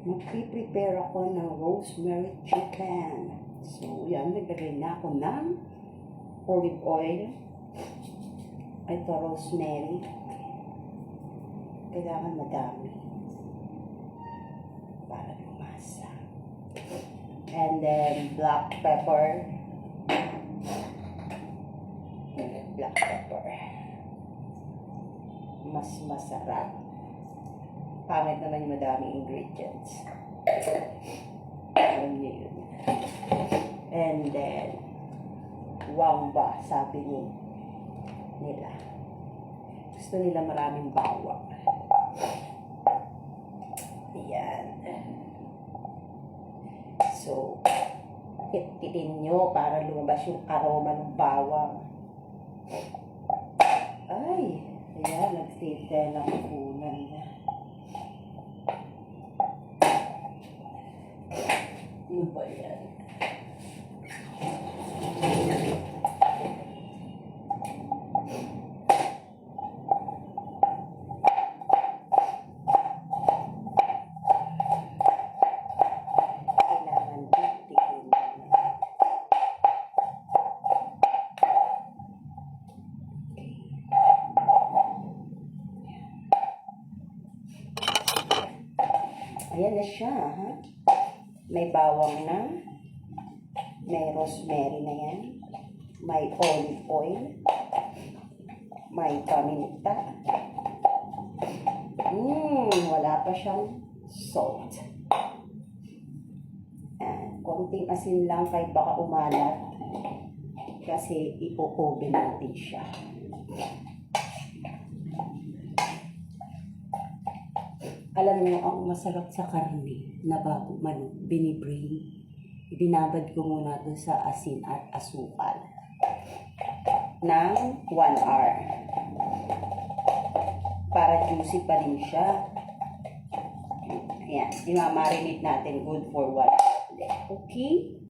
Magpiprepare ako ng rosemary chicken. So, yan, naglagay na ako ng olive oil. Ito, rosemary. Kailangan madami para lumasa. And then, black pepper. Black pepper. Mas masarap. Pangit naman yung madaming ingredients. Alam niyo yun. And then, wamba, sabi nila. Gusto nila maraming bawang. Ayan. So, hit-hitin nyo para lumabas yung aroma ng bawang. Ay, ayan, nag-save tayo ng punan na. Ano ba yan? Kailangan titigin na. Ayan na siya, ha? May bawang na. May rosemary na yan. May olive oil. May paminta. Wala pa siyang salt. Konting asin lang kahit baka umalat. Kasi ipo-oven natin siya. Alam mo, ang masarap sa karne na bago manok, binibring. Ibinabad ko muna doon sa asin at asukal ng 1 hour. Para juicy pa rin siya. Ayan, imamarinate natin good for 1 hour. Okay?